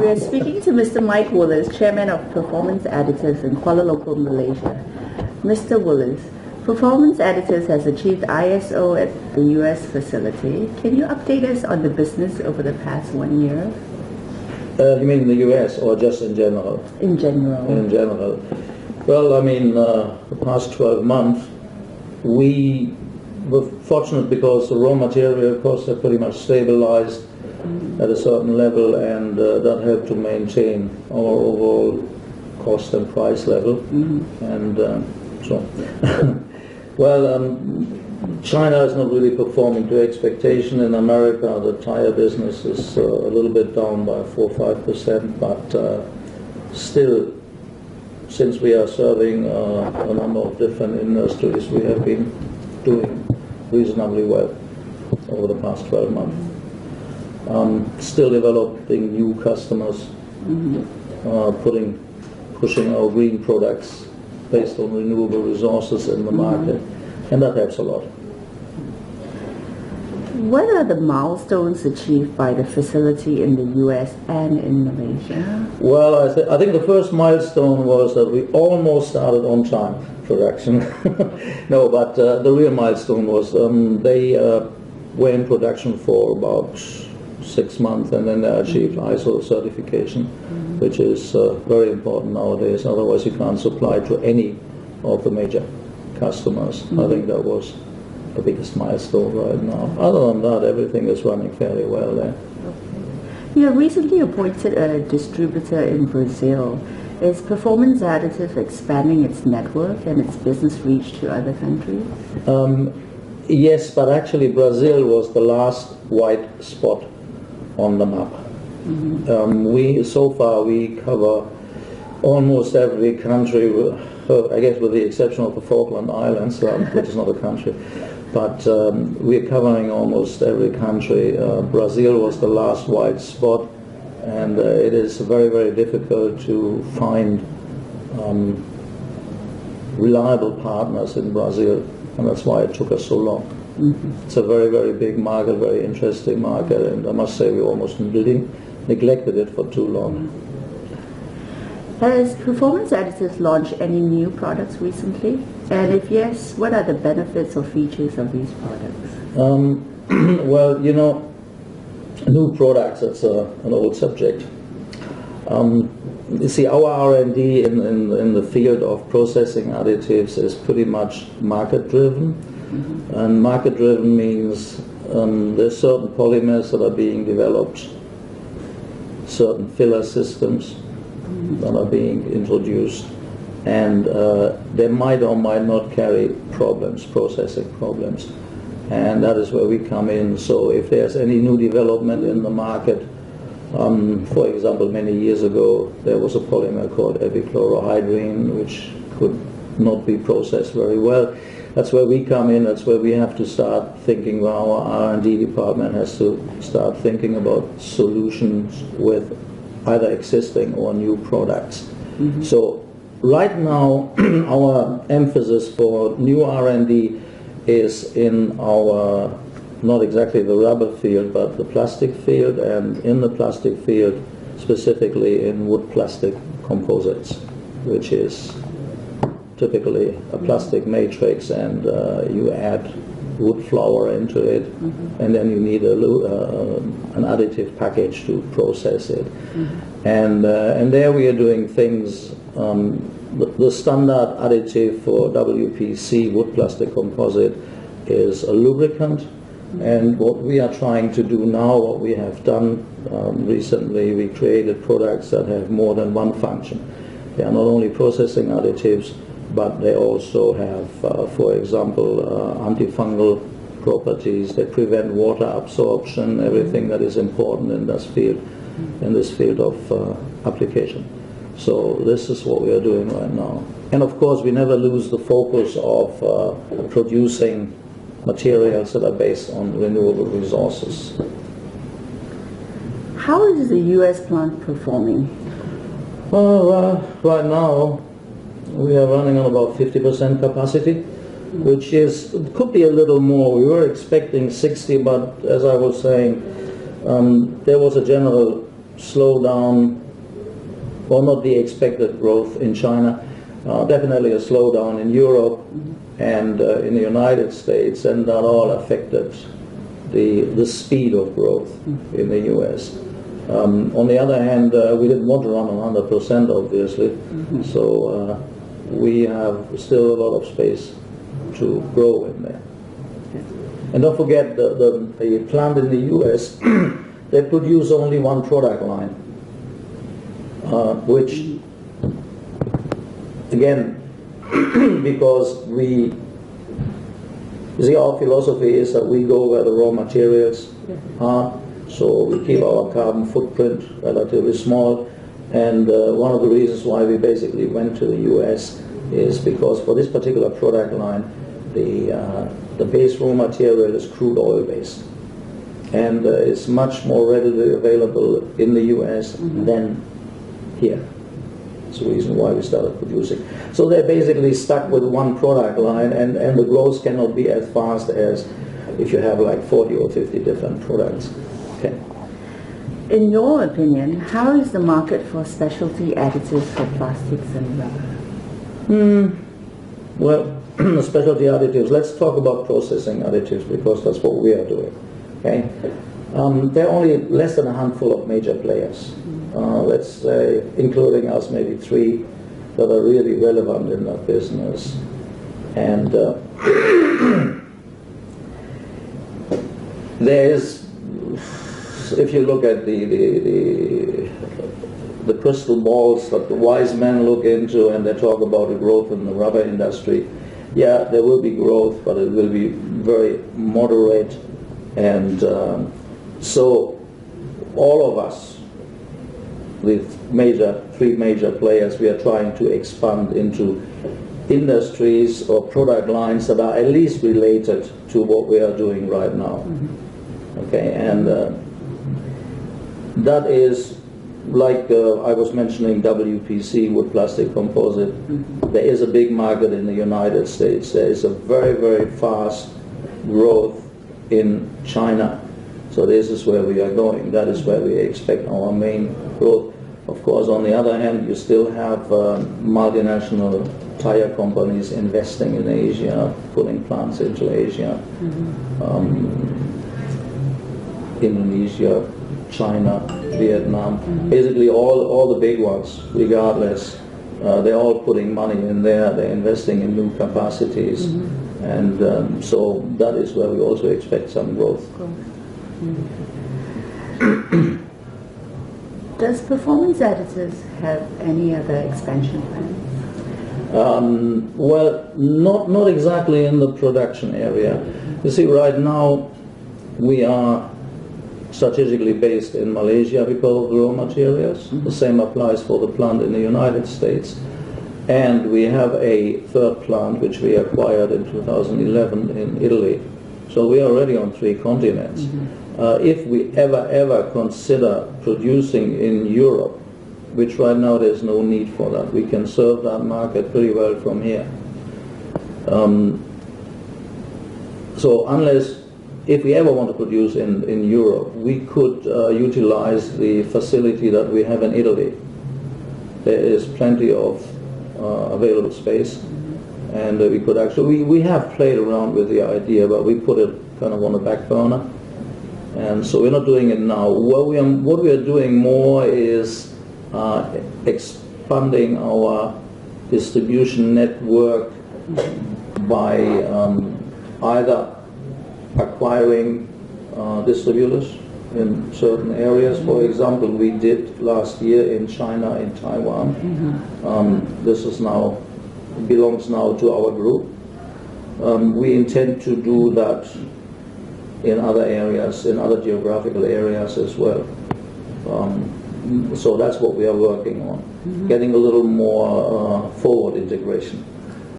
We are speaking to Mr. Mike Wolers, Chairman of Performance Additives in Kuala Lumpur, Malaysia. Mr. Wolers, Performance Additives has achieved ISO at the U.S. facility. Can you update us on the business over the past 1 year? You mean in the U.S. or just in general? In general. In general. Well, I mean, the past 12 months, we were fortunate because the raw material costs have pretty much stabilized at a certain level, and that helped to maintain our overall cost and price level. And well, China is not really performing to expectation. In America, the tire business is a little bit down by 4-5%, but still, since we are serving a number of different industries, we have been doing reasonably well over the past 12 months. Still developing new customers, pushing our green products based on renewable resources in the market, and that helps a lot. What are the milestones achieved by the facility in the U.S. and in Malaysia? Well, I think the first milestone was that we almost started on time production. No, but the real milestone was they were in production for about 6 months, and then they achieved ISO certification, which is very important nowadays. Otherwise, you can't supply to any of the major customers. I think that was the biggest milestone right now. Other than that, everything is running fairly well there. You have recently appointed a distributor in Brazil. Is Performance Additives expanding its network and its business reach to other countries? Yes, but actually Brazil was the last white spot on the map. So far we cover almost every country, I guess with the exception of the Falkland Islands, which is not a country. But we're covering almost every country. Brazil was the last white spot, and it is very, very difficult to find reliable partners in Brazil, and that's why it took us so long. It's a very, very big market, very interesting market, and I must say we almost neglected it for too long. Has Performance Additives launched any new products recently? And if yes, what are the benefits or features of these products? Well, you know, new products, that's an old subject. You see, our R&D in the field of processing additives is pretty much market-driven. And market-driven means there's certain polymers that are being developed, certain filler systems that are being introduced, and they might or might not carry problems, processing problems, and that is where we come in. So if there's any new development in the market, for example, many years ago there was a polymer called epichlorohydrin which could not be processed very well. That's where we come in. That's where we have to start thinking. Our R&D department has to start thinking about solutions with either existing or new products. So right now our emphasis for new R&D is in our, not exactly the rubber field, but the plastic field, and in the plastic field specifically in wood plastic composites, which is typically a plastic matrix, and you add wood flour into it, and then you need an additive package to process it. And there we are doing things, the standard additive for WPC, wood plastic composite, is a lubricant, and what we are trying to do now, what we have done recently, we created products that have more than one function. They are not only processing additives, but they also have, for example, antifungal properties. They prevent water absorption, everything that is important in this field of application. So this is what we are doing right now. And of course, we never lose the focus of producing materials that are based on renewable resources. How is the U.S. plant performing? Well, right now we are running on about 50% capacity, which could be a little more. We were expecting 60, but as I was saying, there was a general slowdown, or not the expected growth in China, definitely a slowdown in Europe and in the United States, and that all affected the speed of growth in the US. On the other hand, we didn't want to run on 100%, obviously, so we have still a lot of space to grow in there. And don't forget the plant in the US, they produce only one product line, which, again, because our philosophy is that we go where the raw materials are, so we keep our carbon footprint relatively small. And one of the reasons why we basically went to the US is because for this particular product line, the base raw material is crude oil based, and it's much more readily available in the US than here. That's the reason why we started producing. So they're basically stuck with one product line, and the growth cannot be as fast as if you have like 40 or 50 different products. Okay. In your opinion, how is the market for specialty additives for plastics and rubber? Well, specialty additives, let's talk about processing additives, because that's what we are doing. Okay? There are only less than a handful of major players. Let's say, including us, maybe 3 that are really relevant in that business. And there is, if you look at the crystal balls that the wise men look into, and they talk about the growth in the rubber industry, yeah, there will be growth, but it will be very moderate. And so all of us, with 3 major players, we are trying to expand into industries or product lines that are at least related to what we are doing right now. Okay, and that is like I was mentioning WPC, wood plastic composite. There is a big market in the United States. There is a very, very fast growth in China. So this is where we are going. That is where we expect our main growth. Of course, on the other hand, you still have multinational tire companies investing in Asia, putting plants into Asia, Indonesia, China, Vietnam, basically all the big ones, regardless. They're all putting money in there, they're investing in new capacities, and so that is where we also expect some growth. Does Performance Additives have any other expansion plans? Well, not exactly in the production area. You see, right now we are strategically based in Malaysia because of the raw materials. The same applies for the plant in the United States. And we have a 3rd plant which we acquired in 2011 in Italy. So we are already on 3 continents. If we ever consider producing in Europe, which right now there's no need for that, we can serve that market pretty well from here. So if we ever want to produce in Europe, we could utilize the facility that we have in Italy. There is plenty of available space, and we could actually, we have played around with the idea, but we put it kind of on the back burner, and so we're not doing it now. What we are doing more is expanding our distribution network by either acquiring distributors in certain areas. For example, we did last year in China, in Taiwan. This is now belongs now to our group. We intend to do that in other areas, in other geographical areas as well. So that's what we are working on, getting a little more forward integration.